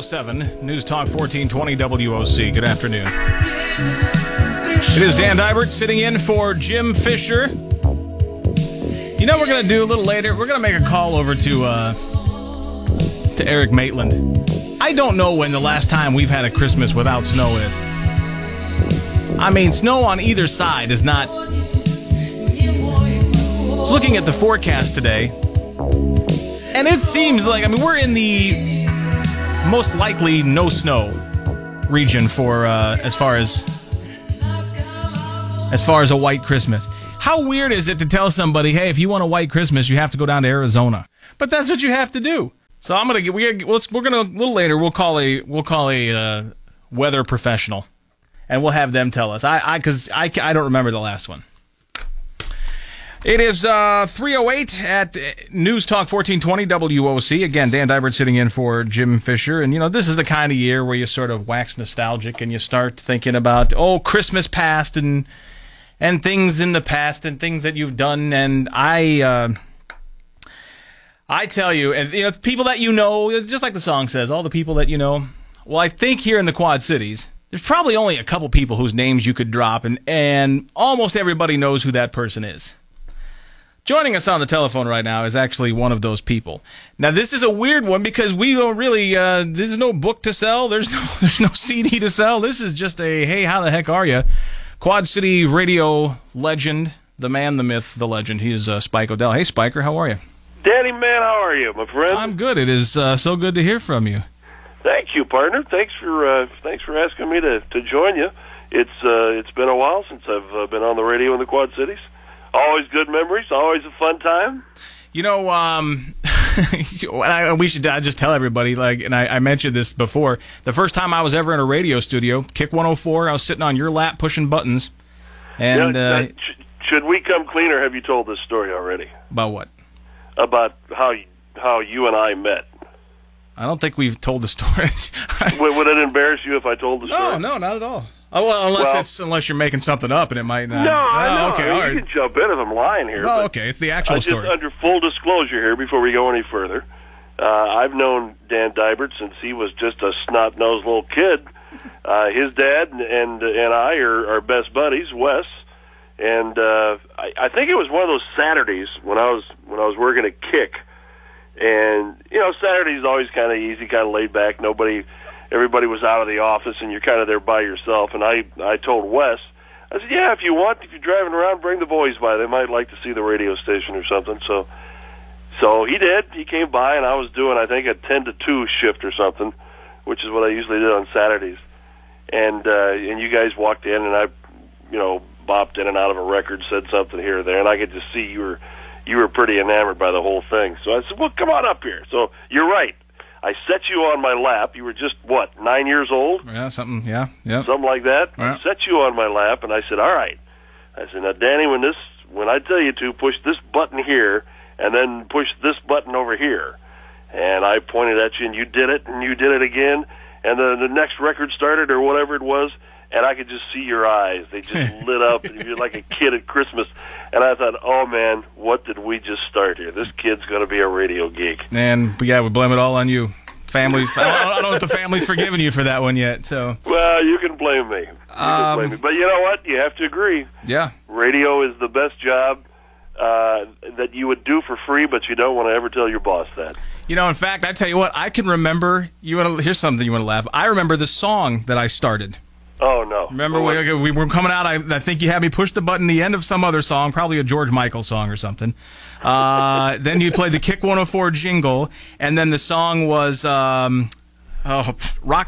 3:07, News Talk 1420 W.O.C. Good afternoon. It is Dan Dybert sitting in for Jim Fisher. You know what we're going to do a little later? We're going to make a call over to Eric Maitland. I don't know when the last time we've had a Christmas without snow is. I mean, snow on either side is not... I was looking at the forecast today, and it seems like, I mean, we're in the most likely no snow region for as far as a white Christmas. How weird is it to tell somebody, hey, if you want a white Christmas, you have to go down to Arizona? But that's what you have to do. So I'm gonna we're gonna a little later we'll call a weather professional, and we'll have them tell us. Because I don't remember the last one. It is 3:08 at News Talk 1420 W.O.C. Again, Dan Dybert sitting in for Jim Fisher. And, you know, this is the kind of year where you sort of wax nostalgic and you start thinking about, Christmas past and things in the past and things that you've done. And I tell you, and you know, people that you know, just like the song says, all the people that you know. Well, I think here in the Quad Cities, there's probably only a couple people whose names you could drop, and almost everybody knows who that person is. Joining us on the telephone right now is actually one of those people. Now, this is a weird one because we don't really, there's no book to sell, there's no CD to sell. This is just a, hey, how the heck are you? Quad City radio legend, the man, the myth, the legend. He is Spike O'Dell. Hey, Spiker, how are you? Danny, man, how are you, my friend? I'm good. It is so good to hear from you. Thank you, partner. Thanks for asking me to join you. It's been a while since I've been on the radio in the Quad Cities. Always good memories. Always a fun time. You know, we should just tell everybody. And I mentioned this before. The first time I was ever in a radio studio, KIIK 104. I was sitting on your lap pushing buttons. And should we come clean, or have you told this story already? About what? About how you and I met. I don't think we've told the story. Would it embarrass you if I told the story? No, not at all. Oh, well, unless you're making something up, and it might not. No, okay, all right. You can jump in if I'm lying here. Oh, okay, it's the actual story. Just under full disclosure here, before we go any further, I've known Dan Dybert since he was just a snot-nosed little kid. His dad and I are best buddies, Wes. And I think it was one of those Saturdays when I was working at KIIK, and you know, Saturdays always kind of easy, kind of laid back. Everybody was out of the office, and you're kind of there by yourself. And I told Wes, I said, yeah, if you're driving around, bring the boys by. They might like to see the radio station or something. So he did. He came by, and I was doing, I think, a 10 to 2 shift or something, which is what I usually did on Saturdays. And you guys walked in, and I, bopped in and out of a record, said something here or there, and I could just see you were pretty enamored by the whole thing. So I said, well, come on up here. So you're right. I set you on my lap. You were just, 9 years old? Yeah, something, yeah. Something like that. Yeah. I set you on my lap, and I said, all right. I said, now, Danny, when I tell you to, push this button here, and then push this button over here. And I pointed at you, and you did it, and you did it again, and the next record started, or whatever it was, and I could just see your eyes. They just lit up. You're like a kid at Christmas. And I thought, oh, man, what did we just start here? This kid's going to be a radio geek. And, yeah, we blame it all on you. Family. I don't know if the family's forgiven you for that one yet. So. Well, you can blame me. But you know what? You have to agree. Yeah. Radio is the best job that you would do for free, but you don't want to ever tell your boss that. You know, in fact, I tell you what, I can remember, here's something you want to laugh. I remember the song that I started. Oh, no. Remember, we were coming out, I think you had me push the button the end of some other song, probably a George Michael song or something. Then you played the KIIK 104 jingle, and then the song was Rock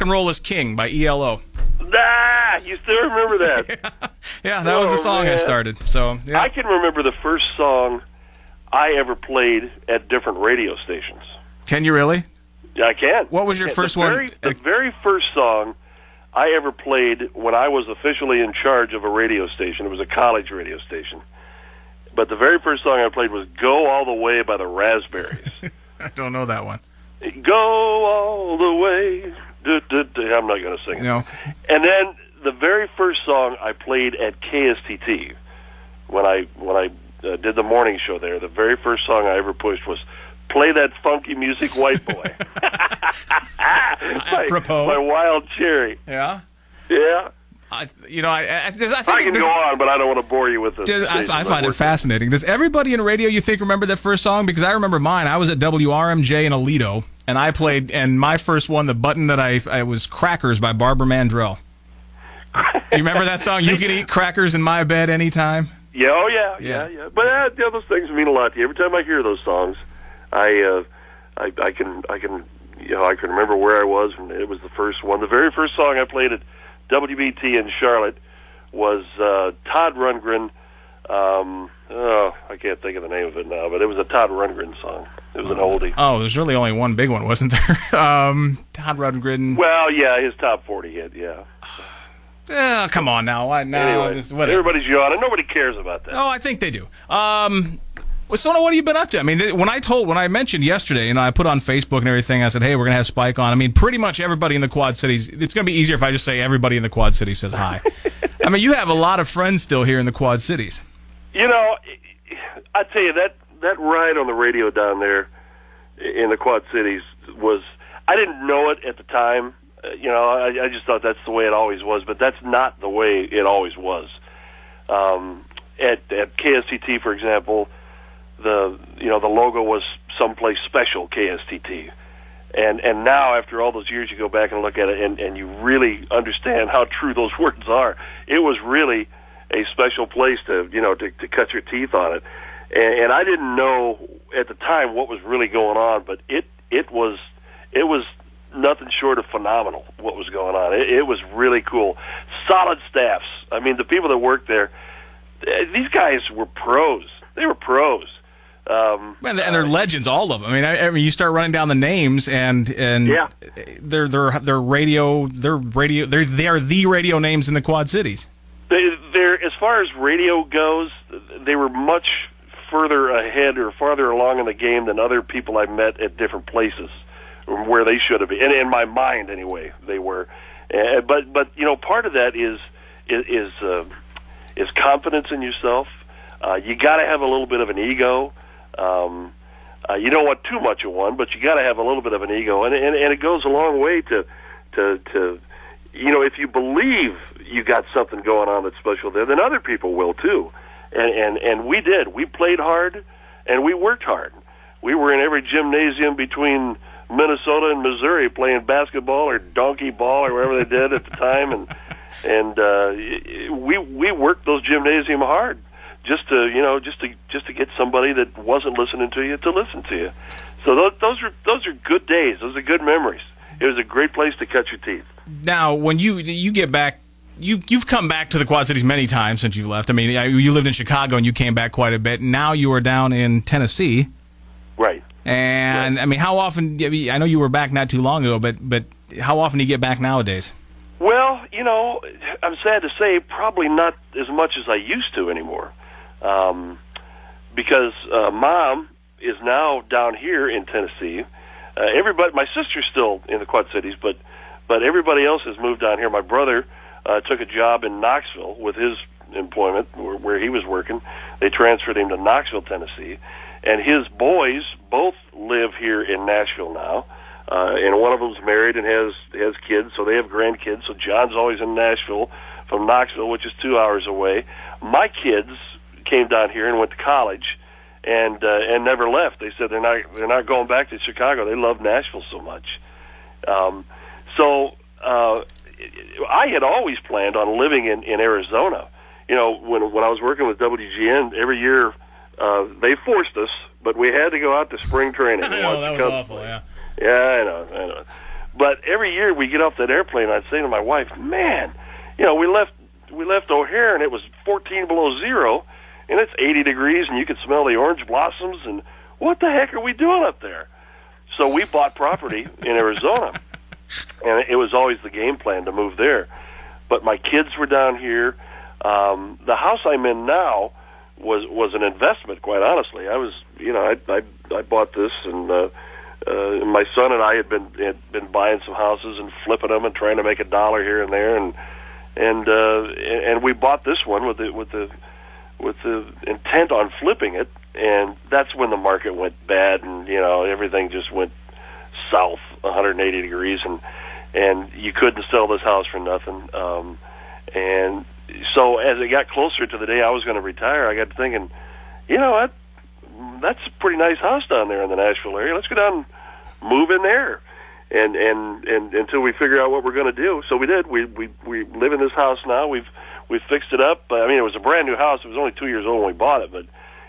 and Roll is King by ELO. You still remember that? Yeah, that was the song I started. So yeah. I can remember the first song I ever played at different radio stations. Can you really? Yeah, I can. What was your first one? The very first song I ever played when I was officially in charge of a radio station. It was a college radio station. But the very first song I played was Go All the Way by the Raspberries. I don't know that one. Go all the way. I'm not going to sing it. No. And then the very first song I played at KStt'd when I did the morning show there, the very first song I ever pushed was Play That Funky Music, White Boy. by Wild Cherry. Yeah? Yeah. I think I can go on, but I don't want to bore you with this. I find it fascinating. Does everybody in radio, you think, remember that first song? Because I remember mine. I was at WRMJ in Aledo, and I played, and my first one, the button that I was Crackers by Barbara Mandrell. Do you remember that song? You can eat crackers in my bed anytime? Yeah, oh yeah. But those things mean a lot to you. Every time I hear those songs, I can remember where I was, and it was the first one. The very first song I played at WBT in Charlotte was Todd Rundgren. I can't think of the name of it now, but it was a Todd Rundgren song. It was an oldie. Oh, there's really only one big one, wasn't there? Todd Rundgren. Well, yeah, his top 40 hit, yeah. Come on now. Anyway, everybody's yawning. Nobody cares about that. Oh, I think they do. So, what have you been up to? I mean, when I mentioned yesterday, I put on Facebook and everything, I said, hey, we're going to have Spike on. I mean, pretty much everybody in the Quad Cities, it's going to be easier if I just say everybody in the Quad Cities says hi. I mean, you have a lot of friends still here in the Quad Cities. I tell you, that ride on the radio down there in the Quad Cities was, I didn't know it at the time. I just thought that's the way it always was, but that's not the way it always was. At KStt'd, for example, the logo was Someplace Special, KStt'd. And now, after all those years, you go back and look at it, and you really understand how true those words are. It was really a special place to cut your teeth on it. And I didn't know at the time what was really going on, but it was nothing short of phenomenal what was going on. It was really cool. Solid staffs. I mean, the people that worked there, these guys were pros. They were pros. And they're legends, all of them. I mean, you start running down the names, and yeah, they're the radio names in the Quad Cities. They're as far as radio goes, they were much further ahead or farther along in the game than other people I met at different places where they should have been. And in my mind, anyway, they were. But part of that is confidence in yourself. You got to have a little bit of an ego. You don't want too much of one, but you got to have a little bit of an ego, and it goes a long way to if you believe you got something going on that's special there, then other people will too. And we did. We played hard, and we worked hard. We were in every gymnasium between Minnesota and Missouri playing basketball or donkey ball or whatever they did at the time, and we worked those gymnasium hard. Just to get somebody that wasn't listening to you to listen to you. So those are good days. Those are good memories. It was a great place to cut your teeth. Now, when you get back, you've come back to the Quad Cities many times since you've left. I mean, you lived in Chicago and you came back quite a bit. Now you are down in Tennessee, right? And right. I mean, how often? I know you were back not too long ago, but how often do you get back nowadays? Well, I'm sad to say, probably not as much as I used to anymore. Because Mom is now down here in Tennessee. Everybody, my sister's still in the Quad Cities, but everybody else has moved down here. My brother took a job in Knoxville with his employment where he was working. They transferred him to Knoxville, Tennessee, and his boys both live here in Nashville now. And one of them's married and has kids, so they have grandkids. So John's always in Nashville from Knoxville, which is 2 hours away. My kids came down here and went to college, and never left. They said they're not going back to Chicago. They love Nashville so much. So I had always planned on living in Arizona. When I was working with WGN, every year they forced us, but we had to go out to spring training. I know, that was awful. Yeah. Yeah, I know. But every year we get off that airplane, I'd say to my wife, "Man, we left O'Hare and it was 14 below zero." And it's 80 degrees, and you could smell the orange blossoms, and what the heck are we doing up there? So we bought property in Arizona, and it was always the game plan to move there. But my kids were down here. The house I'm in now was an investment, quite honestly. I was, I bought this, and my son and I had been buying some houses and flipping them and trying to make $1 here and there, and we bought this one with the intent on flipping it, and that's when the market went bad, and everything just went south 180 degrees, and you couldn't sell this house for nothing. And so as it got closer to the day I was going to retire, I got to thinking, that's a pretty nice house down there in the Nashville area. Let's go down and move in there, and until we figure out what we're going to do. So we did. We live in this house now. We've fixed it up. I mean, it was a brand new house. It was only 2 years old when we bought it, but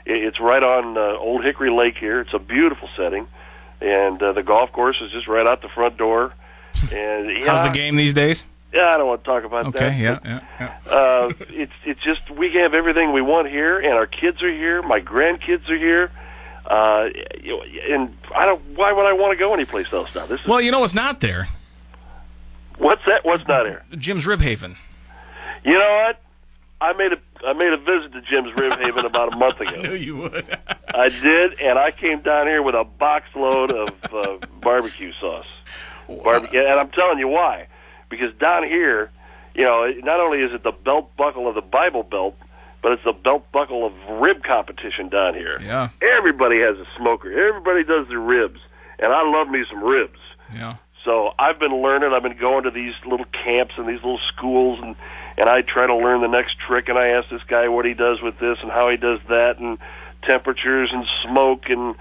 it's right on Old Hickory Lake here. It's a beautiful setting, and the golf course is just right out the front door. And how's the game these days? Yeah, I don't want to talk about that. Okay, yeah. It's just we have everything we want here, and our kids are here. My grandkids are here, and why would I want to go anyplace else now? Well, you know what's not there? What's that? What's not there? Jim's Rib Haven. You know what? I made a visit to Jim's Rib Haven about a month ago. I knew you would. I did, and I came down here with a box load of barbecue sauce. Wow. And I'm telling you why. Because down here, not only is it the belt buckle of the Bible Belt, but it's the belt buckle of rib competition down here. Yeah. Everybody has a smoker. Everybody does their ribs. And I love me some ribs. Yeah. So I've been learning. I've been going to these little camps and these little schools, and I try to learn the next trick, and I ask this guy what he does with this and how he does that, and temperatures and smoke and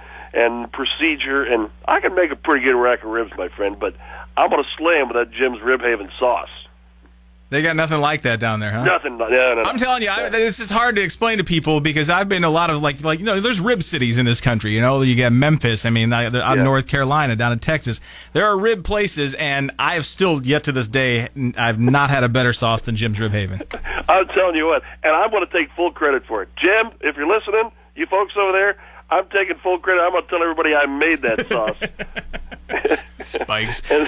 procedure, and I can make a pretty good rack of ribs, my friend, but I'm going to slay him with that Jim's Rib Haven sauce. They got nothing like that down there, huh? Nothing. No. I'm telling you, this is hard to explain to people because I've been to a lot of there's rib cities in this country. You get Memphis. I mean, out in North Carolina, down in Texas, there are rib places, and I have still yet to this day, I've not had a better sauce than Jim's Rib Haven. I'm telling you what, and I'm going to take full credit for it, Jim. If you're listening, you folks over there, I'm taking full credit. I'm going to tell everybody I made that sauce. Spikes. And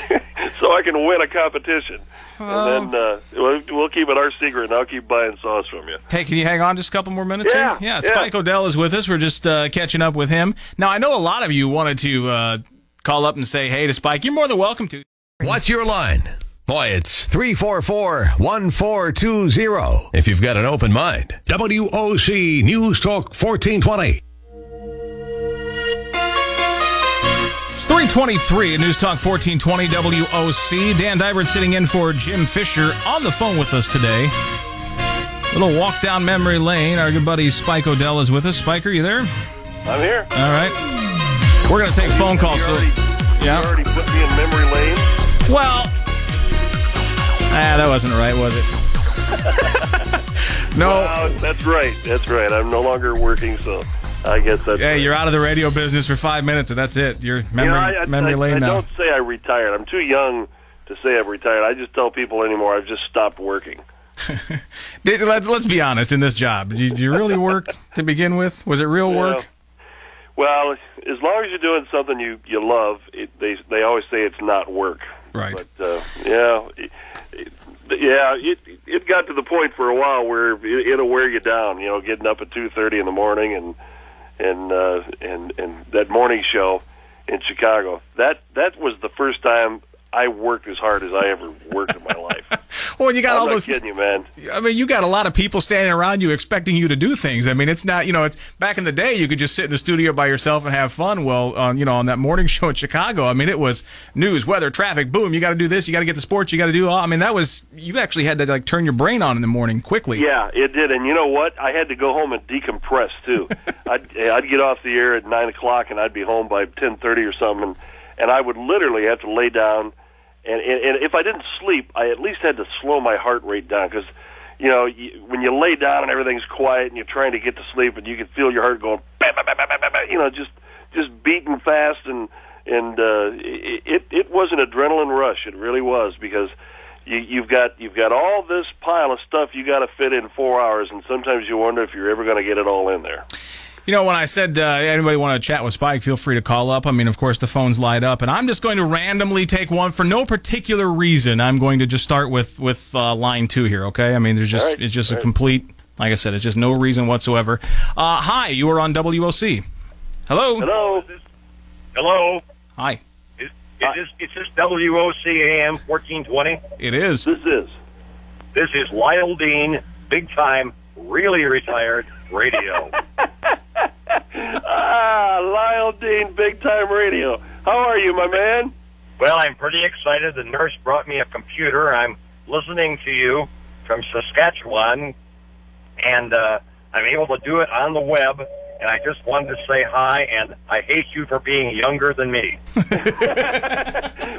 so I can win a competition. And then we'll keep it our secret, and I'll keep buying sauce from you. Hey, can you hang on just a couple more minutes here? Yeah, Spike O'Dell is with us. We're just catching up with him. Now, I know a lot of you wanted to call up and say hey to Spike. You're more than welcome to. What's your line? Boy, it's 344-1420 if you've got an open mind. W.O.C. News Talk 1420. It's 3:23 at News Talk 1420 W.O.C. Dan Dybert sitting in for Jim Fisher on the phone with us today. Little walk down memory lane. Our good buddy Spike O'Dell is with us. Spike, are you there? I'm here. All right. We're going to take phone calls. You already put me in memory lane? Well, that wasn't right, was it? No. Well, that's right. That's right. I'm no longer working, so I guess that's right. You're out of the radio business for 5 minutes, and that's it. You're memory lane now. I don't say I retired. I'm too young to say I've retired. I just tell people anymore I've just stopped working. Let's be honest, in this job, did you really work to begin with? Was it real work? Well, as long as you're doing something you love, they always say it's not work. Right. But it got to the point for a while where it'll wear you down. Getting up at 2:30 in the morning and that morning show in Chicago. That was the first time I worked as hard as I ever worked in my life. Well, you got all those. I'm not kidding you, man. I mean, you got a lot of people standing around you expecting you to do things. I mean, it's not, it's back in the day you could just sit in the studio by yourself and have fun. Well, on that morning show in Chicago, I mean, it was news, weather, traffic, boom. You got to do this. You got to get the sports. You got to do all. I mean, you actually had to turn your brain on in the morning quickly. Yeah, it did. And you know what? I had to go home and decompress too. I'd get off the air at 9 o'clock and I'd be home by 10:30 or something, and I would literally have to lay down. And if I didn't sleep, I at least had to slow my heart rate down because, when you lay down and everything's quiet and you're trying to get to sleep and you can feel your heart going, bam, bam, bam, bam, bam, bam, just beating fast, and it was an adrenaline rush. It really was, because you've got all this pile of stuff you got to fit in 4 hours, and sometimes you wonder if you're ever going to get it all in there. When I said anybody want to chat with Spike, feel free to call up. I mean, of course, the phones light up, and I'm just going to randomly take one for no particular reason. I'm going to just start with line 2 here, okay? I mean, it's just a complete, like I said, it's just no reason whatsoever. Hi, you are on W.O.C. Hello. Hello. Hello. Hi. Is this W.O.C. AM 1420? It is. This is Lyle Dean, big time, really retired radio. Lyle Dean, Big Time Radio. How are you, my man? Well, I'm pretty excited. The nurse brought me a computer. I'm listening to you from Saskatchewan, and I'm able to do it on the web. And I just wanted to say hi, and I hate you for being younger than me.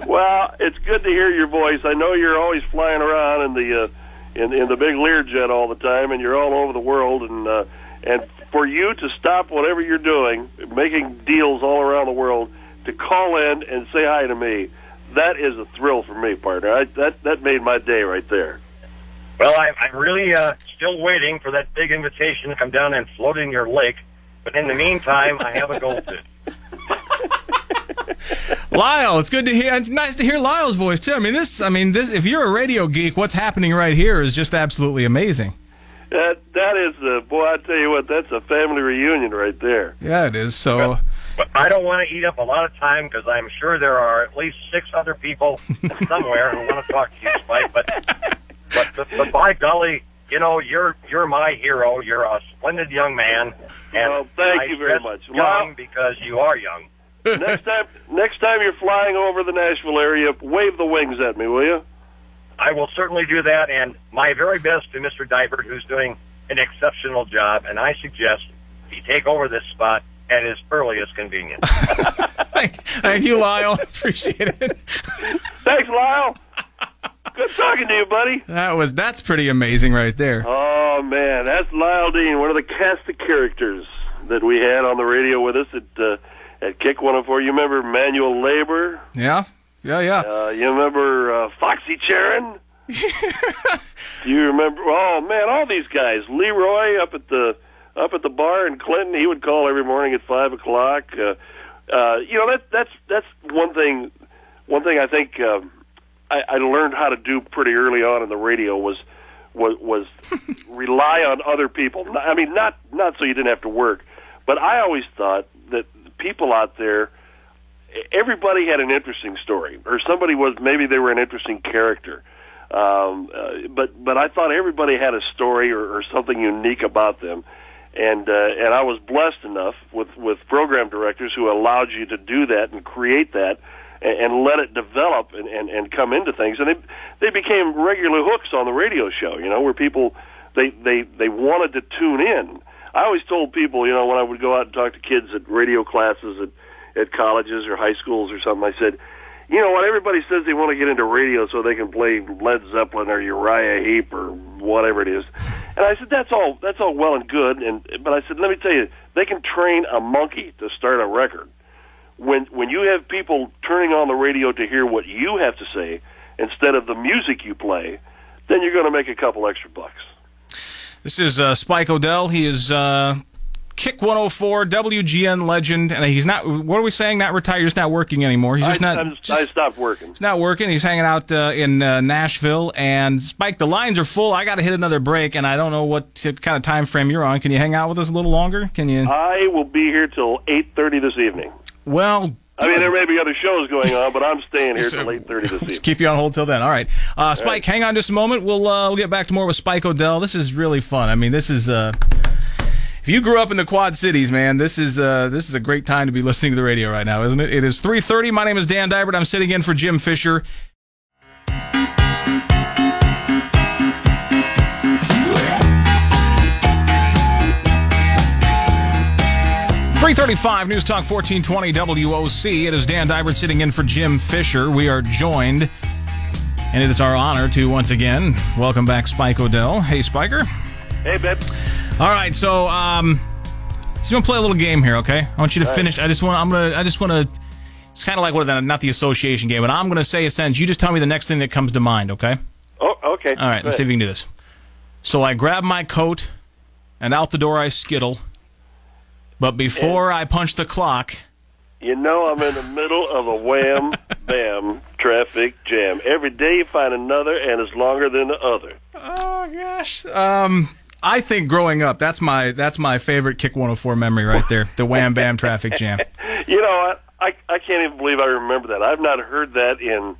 Well, it's good to hear your voice. I know you're always flying around in the big Learjet all the time, and you're all over the world. And for you to stop whatever you're doing, making deals all around the world, to call in and say hi to me, that is a thrill for me, partner. That made my day right there. Well, I'm really still waiting for that big invitation to come down and float in your lake. But in the meantime, I have a goldfish. Lyle, it's good to hear. It's nice to hear Lyle's voice too. I mean, this. If you're a radio geek, what's happening right here is just absolutely amazing. That is, boy, I tell you what, that's a family reunion right there. Yeah, it is. So, but I don't want to eat up a lot of time because I'm sure there are at least 6 other people somewhere who want to talk to you, Spike. But by golly. You know, you're my hero. You're a splendid young man. And thank you very much. Young because you are young. Next time you're flying over the Nashville area, wave the wings at me, will you? I will certainly do that, and my very best to Mr. Dybert, who's doing an exceptional job, and I suggest he take over this spot at his earliest convenience. Thank you, Lyle. Appreciate it. Thanks, Lyle. Good talking to you, buddy. That's pretty amazing right there. Oh, man. That's Lyle Dean, one of the cast of characters that we had on the radio with us at KIIK 104. You remember Manuel Labor? Yeah. You remember Foxy Charon? You remember? Oh, man, all these guys. Leroy up at the bar in Clinton. He would call every morning at 5 o'clock. That's one thing I think I learned how to do pretty early on in the radio was rely on other people. I mean, not so you didn't have to work, but I always thought that people out there, everybody had an interesting story, or maybe they were an interesting character. But I thought everybody had a story or something unique about them, and I was blessed enough with program directors who allowed you to do that and create that. And let it develop and come into things, and they became regular hooks on the radio show. You know, where people they wanted to tune in. I always told people, you know, when I would go out and talk to kids at radio classes at colleges or high schools or something, I said, you know what? Everybody says they want to get into radio so they can play Led Zeppelin or Uriah Heep or whatever it is. And I said that's all well and good. But I said, let me tell you, they can train a monkey to start a record. When you have people turning on the radio to hear what you have to say instead of the music you play, then you're going to make a couple extra bucks. This is Spike O'Dell. He is KIIK 104, WGN legend, and he's not. What are we saying? Not retired. He's not working anymore. He's I stopped working. He's not working. He's hanging out in Nashville. And Spike, the lines are full. I got to hit another break, and I don't know what kind of time frame you're on. Can you hang out with us a little longer? Can you? I will be here till 8:30 this evening. Well, I mean, there may be other shows going on, but I'm staying here till 8:30 this evening. Just keep you on hold till then. All right, Spike, right. Hang on just a moment. We'll get back to more with Spike O'Dell. This is really fun. I mean, this is if you grew up in the Quad Cities, man, this is a great time to be listening to the radio right now, isn't it? It is 3:30. My name is Dan Dybert. I'm sitting in for Jim Fisher. 3:35 News Talk 1420 W.O.C. It is Dan Dybert sitting in for Jim Fisher. We are joined, and it is our honor to once again welcome back Spike O'Dell. Hey, Spiker. Hey, babe. All right, so just gonna play a little game here, okay? I want you to finish. I just want to. It's kind of like not the association game, but I'm gonna say a sentence. You just tell me the next thing that comes to mind, okay? Oh, okay. All right, let's see if we can do this. So I grab my coat, and out the door I skittle. But before I punch the clock... You know I'm in the middle of a wham-bam traffic jam. Every day you find another, and it's longer than the other. Oh, gosh. I think growing up, that's my favorite KIIK 104 memory right there, the wham-bam traffic jam. You know, I can't even believe I remember that. I've not heard that in...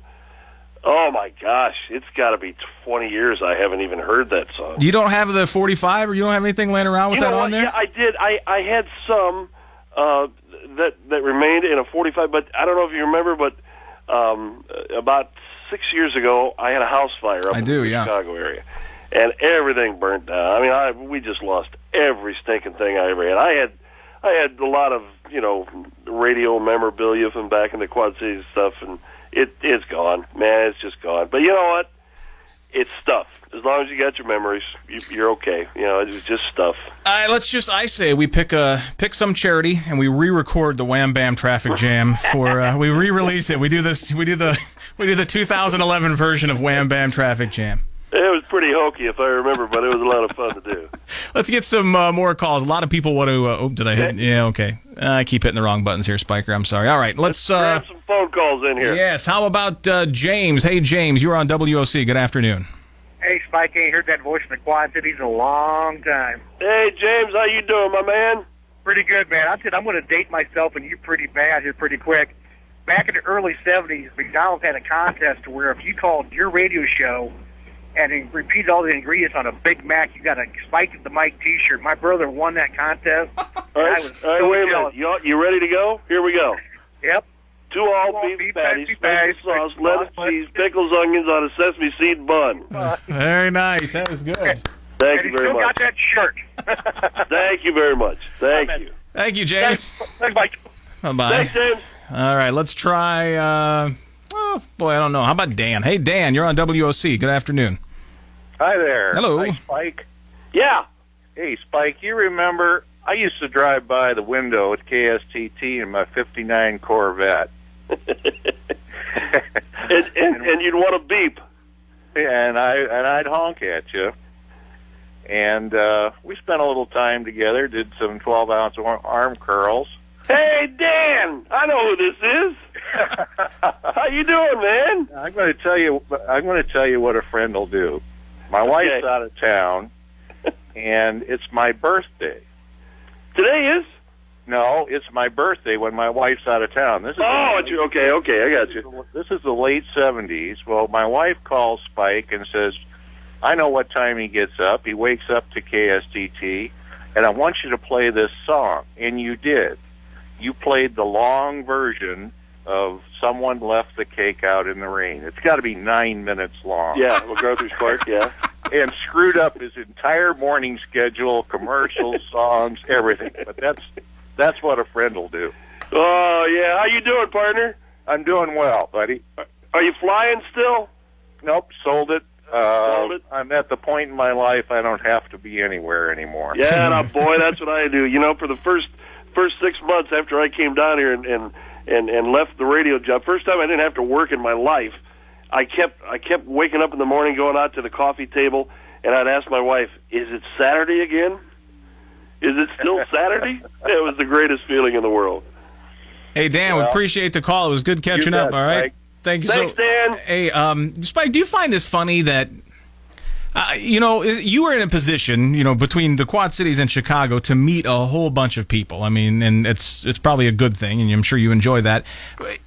Oh, my gosh. It's got to be 20 years I haven't even heard that song. You don't have the 45, or you don't have anything laying around with that on there? Yeah, I did. I had some, that remained in a 45. But I don't know if you remember, but about 6 years ago, I had a house fire up in the Chicago area, and everything burnt down. I mean, we just lost every stinking thing I ever had. I had a lot of radio memorabilia from back in the Quad Cities stuff, and it's gone, man. It's just gone. But you know what? It's stuff. As long as you got your memories, you're okay. It's just stuff. I say we pick some charity and we re-record the Wham Bam Traffic Jam for we re-release it. We do the 2011 version of Wham Bam Traffic Jam. It was pretty hokey, if I remember, but it was a lot of fun to do. Let's get some more calls. A lot of people want to. Did I hit? Yeah, okay. I keep hitting the wrong buttons here, Spiker. I'm sorry. All right, let's grab some phone calls in here. Yes. How about James? Hey, James, you're on W.O.C. Good afternoon. Hey, Spike, I ain't heard that voice in the Quad Cities in a long time. Hey, James, how you doing, my man? Pretty good, man. I said I'm going to date myself and you pretty bad here pretty quick. Back in the early 70s, McDonald's had a contest to where if you called your radio show and repeated all the ingredients on a Big Mac, you got a Spike the Mike T-shirt. My brother won that contest. All right, wait a minute. You ready to go? Here we go. Yep. 2 all-beef patties, special sauce, lettuce, cheese, pickles, onions on a sesame seed bun. Very nice. That was good. Thank you very much. Still got that shirt. Thank you very much. Thank you. Thank you, James. Thanks, Mike. Bye-bye. Thanks, James. All right, let's try, oh, boy, I don't know. How about Dan? Hey, Dan, you're on W.O.C. Good afternoon. Hi there. Hello. Hi, Spike. Yeah. Hey, Spike, you remember I used to drive by the window at KStt'd in my 59 Corvette. and you'd want to beep. And I'd honk at you. And we spent a little time together, did some 12-ounce arm curls. Hey, Dan, I know who this is. How you doing, man? I'm going to tell you what a friend will do. My wife's out of town, and it's my birthday. Today is? No, it's my birthday when my wife's out of town. Okay, I got you. This is the late 70s. Well, my wife calls Spike and says, I know what time he gets up. He wakes up to KStt'd, and I want you to play this song. And you did. You played the long version of Someone Left the Cake Out in the Rain. It's got to be 9 minutes long. Yeah, McGarthy's Park, yeah. And screwed up his entire morning schedule, commercials, songs, everything. But that's what a friend will do. Oh, yeah. How you doing, partner? I'm doing well, buddy. Are you flying still? Nope, sold it. Sold it? I'm at the point in my life I don't have to be anywhere anymore. Yeah, boy, that's what I do. For the first 6 months after I came down here and left the radio job, first time I didn't have to work in my life, I kept waking up in the morning, going out to the coffee table, and I'd ask my wife, is it Saturday again? Is it still Saturday? It was the greatest feeling in the world. Hey, Dan, we appreciate the call. It was good catching up, all right? Thank you. Thanks, Dan. Hey, Spike, do you find this funny that, you were in a position, between the Quad Cities and Chicago to meet a whole bunch of people. I mean, and it's probably a good thing, and I'm sure you enjoy that.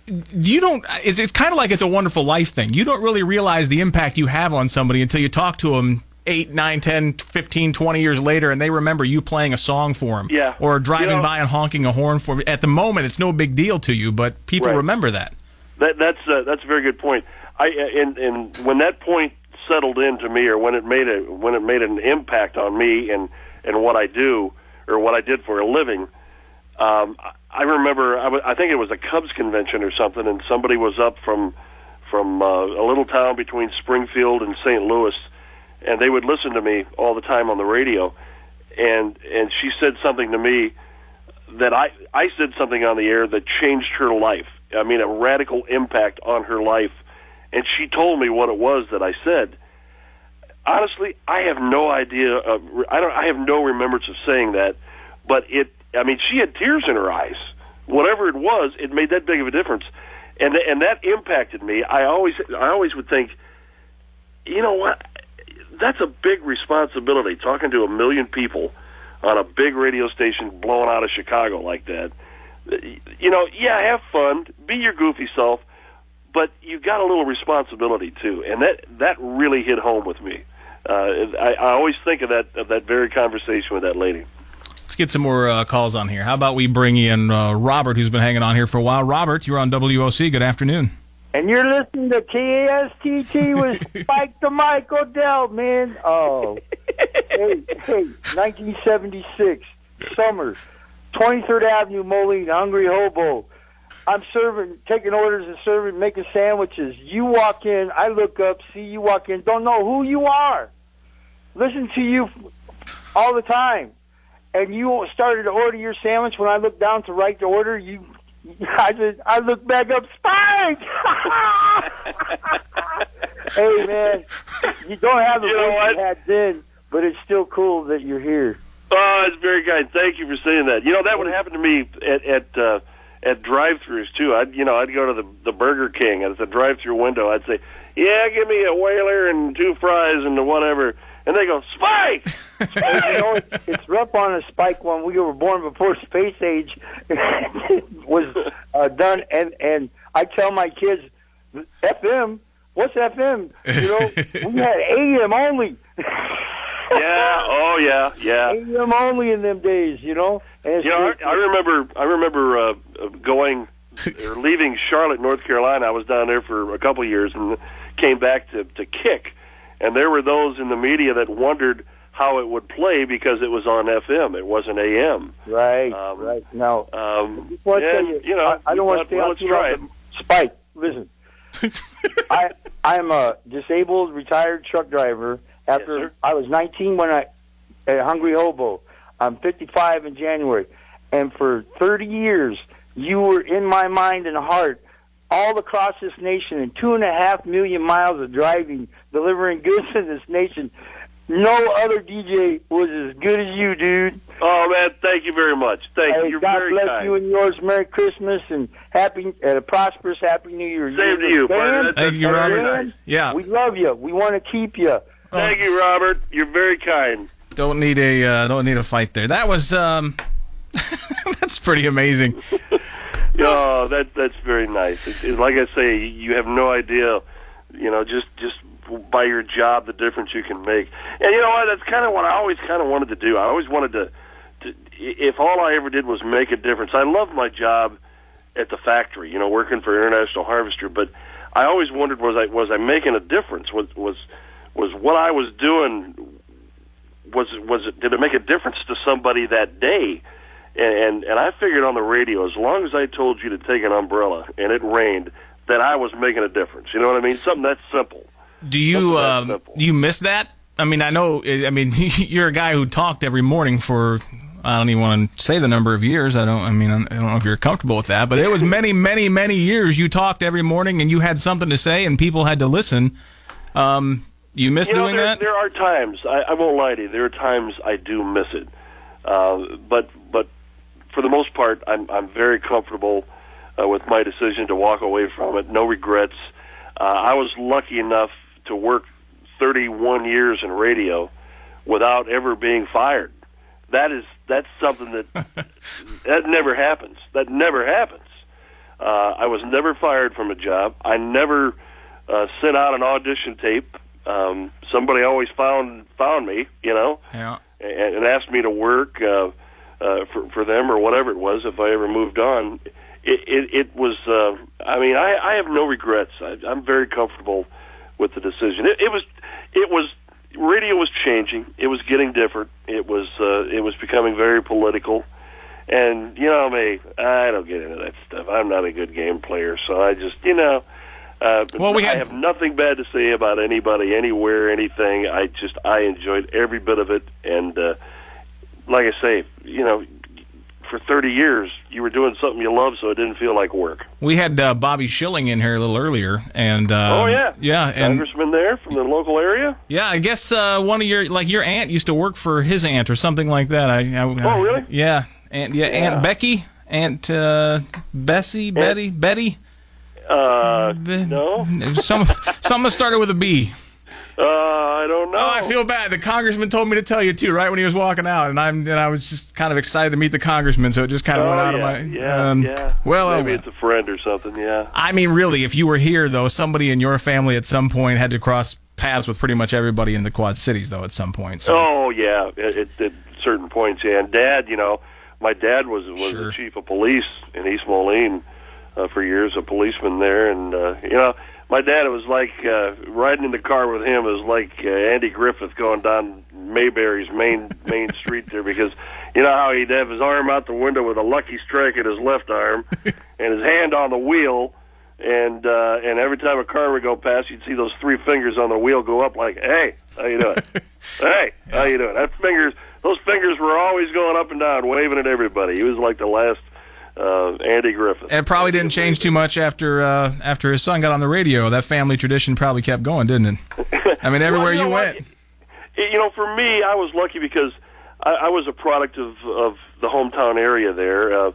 It's kind of like it's a wonderful life thing. You don't really realize the impact you have on somebody until you talk to them 8, 9, 10, 15, 20 years later, and they remember you playing a song for them. Yeah. Or driving by and honking a horn for them. At the moment, it's no big deal to you, but people remember that. That's a very good point. And when that point settled into me, or when it made an impact on me and what I do, or what I did for a living, I remember I think it was a Cubs convention or something, and somebody was up from a little town between Springfield and St. Louis, and they would listen to me all the time on the radio, and she said something to me that I said something on the air that changed her life. I mean, a radical impact on her life. And she told me what it was that I said. Honestly, I have no idea. I have no remembrance of saying that. But she had tears in her eyes. Whatever it was, it made that big of a difference, and that impacted me. I always would think, you know what? That's a big responsibility, talking to 1 million people on a big radio station blowing out of Chicago like that. Have fun, be your goofy self, but you got a little responsibility too, and that really hit home with me. I always think of that very conversation with that lady. get some more calls on here. How about we bring in Robert, who's been hanging on here for a while. Robert, you're on W.O.C. Good afternoon. And you're listening to KStt'd with Spike the Mike Odell, man. Oh, hey, 1976, summer, 23rd Avenue, Moline, hungry hobo. I'm taking orders and serving, making sandwiches. You walk in, I look up, see you walk in, don't know who you are. Listen to you all the time. And you started to order your sandwich. When I looked down to write the order, I looked back up, Spike! Hey, man, you don't have the voice you had then, but it's still cool that you're here. Oh, it's very kind. Thank you for saying that. That would happen to me at drive-thrus too. I'd go to the Burger King and at the drive-thru window. I'd say, "Yeah, give me a Whaler and 2 fries and whatever." And they go, "Spike!" Hey, it's rough on a Spike when we were born before space age was done. And I tell my kids, FM, what's FM? We had AM only. Yeah, oh yeah. AM only in them days, And I remember going or leaving Charlotte, North Carolina. I was down there for a couple of years and came back to KIIK. And there were those in the media that wondered how it would play because it was on FM. It wasn't AM. Right. Now, I don't want to stay on too long. Spike, listen. I'm a disabled, retired truck driver. After I was 19 when a hungry hobo. I'm 55 in January. And for 30 years, you were in my mind and heart all across this nation in 2.5 million miles of driving, delivering goods in this nation. No other DJ was as good as you, dude. Oh, man, thank you very much. Thank you. You're God very bless kind. you and yours. Merry Christmas and a prosperous Happy New Year. Same to you, partner. Thank you, Robert. Nice. Yeah. We love you. We want to keep you. Thank you, Robert. You're very kind. Don't need a fight there. That was that's pretty amazing. Oh, that's very nice. It's like I say, you have no idea, just by your job, the difference you can make. And you know what? That's kind of what I always kind of wanted to do. I always wanted to, if all I ever did was make a difference. I loved my job at the factory, working for International Harvester. But I always wondered, was I making a difference? Was what I was doing? Did it make a difference to somebody that day? And I figured on the radio, as long as I told you to take an umbrella and it rained, that I was making a difference. You know what I mean? Something that's simple. Do you miss that? I mean, you're a guy who talked every morning for, I don't even want to say the number of years. I don't know if you're comfortable with that, but it was many, many, many years you talked every morning and you had something to say and people had to listen. You miss doing that? There are times, I won't lie to you, there are times I do miss it. But for the most part, I'm very comfortable with my decision to walk away from it. No regrets. I was lucky enough to work 31 years in radio without ever being fired. That's something that never happens. That never happens. I was never fired from a job. I never sent out an audition tape. Somebody always found me, Yeah. and asked me to work for them or whatever it was. If I ever moved on, it was. I have no regrets. I'm very comfortable with the decision. It was. Radio was changing. It was getting different. It was becoming very political. And you know me, I don't get into that stuff. I'm not a good game player, so I just, I have nothing bad to say about anybody, anywhere, anything. I enjoyed every bit of it. And like I say, for 30 years, you were doing something you loved, so it didn't feel like work. We had Bobby Schilling in here a little earlier, and and congressman there from the local area. Yeah, I guess one of your aunt used to work for his aunt or something like that. Oh, really? Yeah, Aunt Becky, Aunt Bessie, Betty. No. Something that started with a B. I don't know. Oh, I feel bad. The congressman told me to tell you too, right when he was walking out, and I was just kind of excited to meet the congressman, so it just kind of went out of my. Yeah. Well, maybe it's a friend or something. Yeah. I mean, really, if you were here though, somebody in your family at some point had to cross paths with pretty much everybody in the Quad Cities, though, at some point. So. Oh yeah, it certain points. Yeah, and Dad, my dad was the chief of police in East Moline for years, a policeman there, and my dad, it was like riding in the car with him. It was like Andy Griffith going down Mayberry's main street there, because you know how he'd have his arm out the window with a lucky strike at his left arm and his hand on the wheel, and every time a car would go past, you'd see those three fingers on the wheel go up like, "Hey, how you doing? Hey, how you doing?" Those fingers were always going up and down, waving at everybody. He was like the last Andy Griffith. And it probably didn't change too much after his son got on the radio. That family tradition probably kept going, didn't it? I mean, everywhere you went. For me, I was lucky because I was a product of the hometown area there.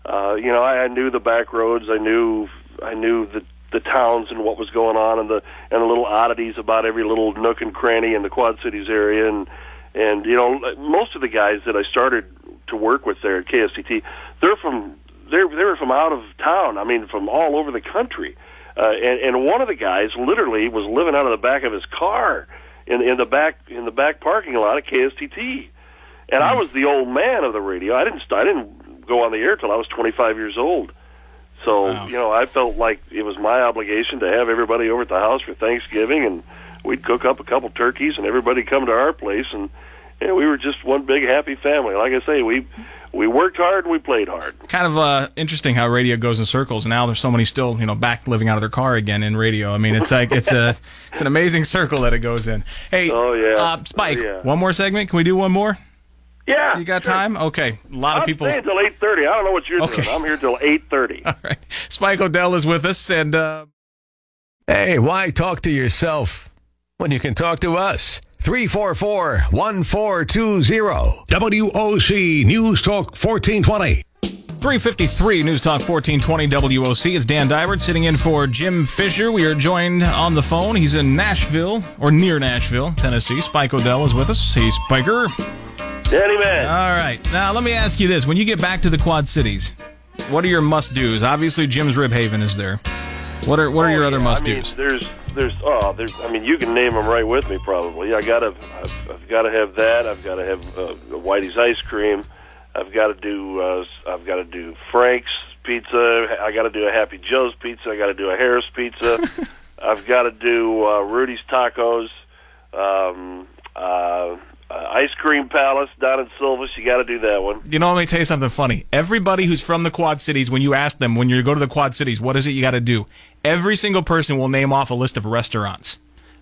I knew the back roads. I knew the towns and what was going on, and the little oddities about every little nook and cranny in the Quad Cities area. And most of the guys that I started to work with there at KStt'd, they were from out of town. I mean, from all over the country. And one of the guys literally was living out of the back of his car in the back parking lot at KStt'd. And I was the old man of the radio. I didn't go on the air till I was 25 years old. So, wow. I felt like it was my obligation to have everybody over at the house for Thanksgiving, and we'd cook up a couple turkeys, and everybody come to our place, and we were just one big happy family. Like I say, we worked hard and we played hard. Kind of interesting how radio goes in circles. Now there's so many still, back living out of their car again in radio. I mean, it's like it's an amazing circle that it goes in. Hey, Spike, one more segment. Can we do one more? Yeah. You got time? Okay. A lot of people. I'm staying until 8:30. I don't know what you're doing. I'm here till 8:30. All right. Spike O'Dell is with us, and hey, why talk to yourself when you can talk to us? 344-1420. W.O.C. News Talk 1420. 353 News Talk 1420 W.O.C. It's Dan Dybert sitting in for Jim Fisher. We are joined on the phone. He's in Nashville, or near Nashville, Tennessee. Spike O'Dell is with us. Hey, Spiker. Danny man. All right. Now, let me ask you this. When you get back to the Quad Cities, what are your must-dos? Obviously, Jim's Rib Haven is there. What are your other must-dos? You can name them right with me probably. I've got to have that. I've got to have Whitey's ice cream. I've got to do Frank's pizza. I got to do a Happy Joe's pizza. I got to do a Harris pizza. I've got to do Rudy's tacos. Ice Cream Palace down in Silvis. You got to do that one. Let me tell you something funny. Everybody who's from the Quad Cities, when you ask them, when you go to the Quad Cities, what is it you got to do? Every single person will name off a list of restaurants.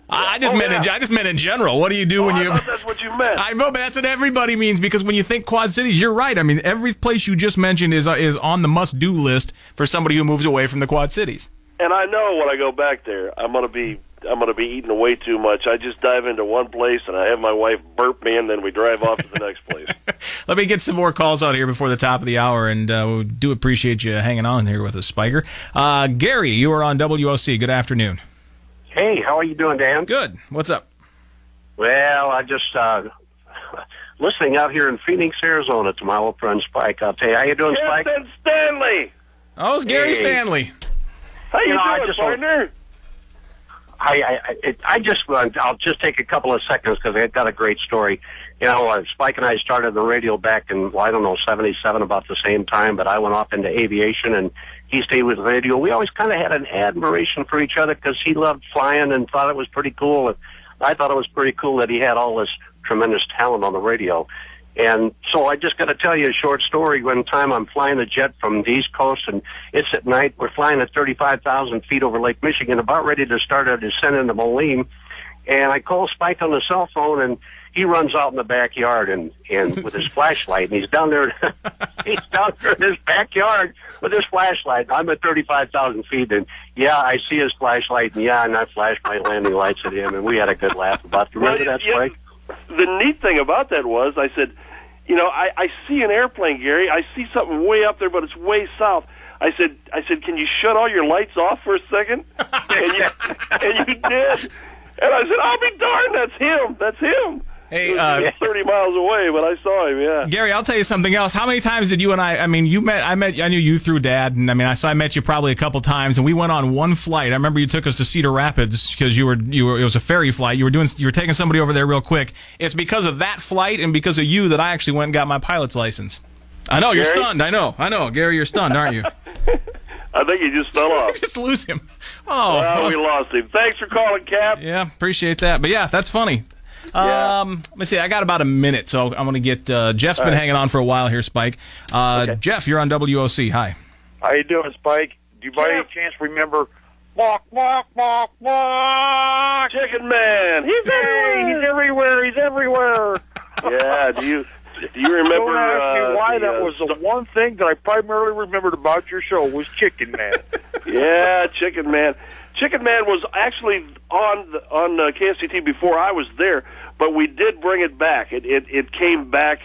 Yeah. I just meant in general. What do you do when you? I thought that's what you meant. I know, but that's what everybody means, because when you think Quad Cities, you're right. I mean, every place you just mentioned is on the must-do list for somebody who moves away from the Quad Cities. And I know when I go back there, I'm gonna be eating way too much. I just dive into one place and I have my wife burp me, and then we drive off to the next place. Let me get some more calls out here before the top of the hour, and we do appreciate you hanging on here with us, Spiker. Gary, you are on W.O.C. Good afternoon. Hey, how are you doing, Dan? Good. What's up? Well, I just listening out here in Phoenix, Arizona to my old friend Spike. I'll tell you, how you doing, Spike? Captain Stanley. Oh, it's Gary Stanley. How you doing, partner? I'll just take a couple of seconds because I've got a great story. Spike and I started the radio back in, 77, about the same time, but I went off into aviation and he stayed with radio. We always kind of had an admiration for each other because he loved flying and thought it was pretty cool. And I thought it was pretty cool that he had all this tremendous talent on the radio. And so I just got to tell you a short story. One time I'm flying a jet from the East Coast, and it's at night. We're flying at 35,000 feet over Lake Michigan, about ready to start our descent into Moline. And I call Spike on the cell phone, and he runs out in the backyard and with his flashlight, and he's down there in his backyard with his flashlight. I'm at 35,000 feet, and I see his flashlight, and I flashed my landing lights at him, and we had a good laugh about it. Remember that, Spike? The neat thing about that was, I said, I see an airplane, Gary. I see something way up there, but it's way south. I said, can you shut all your lights off for a second? And you did. And I said, I'll be darned, that's him. Hey, 30 miles away, but I saw him. Yeah, Gary, I'll tell you something else. How many times did you and I mean, I knew you through Dad, and I met you probably a couple times, and we went on one flight. I remember you took us to Cedar Rapids because it was a ferry flight. You were taking somebody over there real quick. It's because of that flight and because of you that I actually went and got my pilot's license. I know, you're stunned. I know, Gary, you're stunned, aren't you? I think he just fell off. Just lose him. Oh, well, we lost him. Thanks for calling, Cap. Yeah, appreciate that. But yeah, that's funny. Let me see. I got about a minute, so I'm going to get Jeff's been hanging on for a while here, Spike. Okay. Jeff, you're on W.O.C. Hi. How you doing, Spike? Do you by any chance remember Walk, walk, walk, walk? Chicken Man. He's everywhere. He's everywhere. Yeah. Do you remember? Don't ask me why that was the one thing that I primarily remembered about your show was Chicken Man. Yeah, Chicken Man. Chicken Man was actually on KStt'd before I was there, but we did bring it back. It came back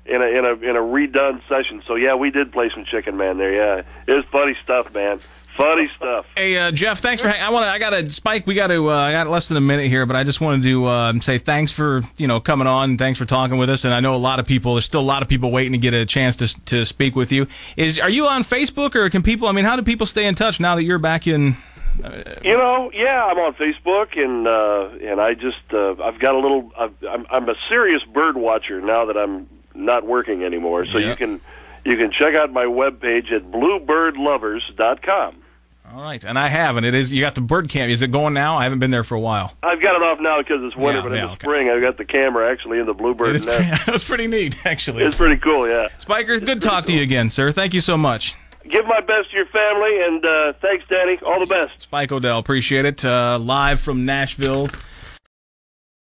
in a redone session. So yeah, we did play some Chicken Man there. Yeah, it was funny stuff, man. Funny stuff. Hey, Jeff, thanks for hanging. Spike, I got less than a minute here, but I just wanted to say thanks for, coming on, and thanks for talking with us. And I know there's still a lot of people waiting to get a chance to speak with you. Are you on Facebook, or can people, how do people stay in touch now that you're back in? Yeah, I'm on Facebook, and I just, I've got a little, I'm a serious bird watcher now that I'm not working anymore. So you can check out my webpage at bluebirdlovers.com. All right, and I have, and you got the bird cam. Is it going now? I haven't been there for a while. I've got it off now because it's winter, but in the spring I've got the camera actually in the bluebird nest. That's pretty neat, actually. It's pretty cool, yeah. Spiker, good to talk to you again, sir. Thank you so much. Give my best to your family, and thanks, Danny. All the best. Spike O'Dell, appreciate it. Live from Nashville.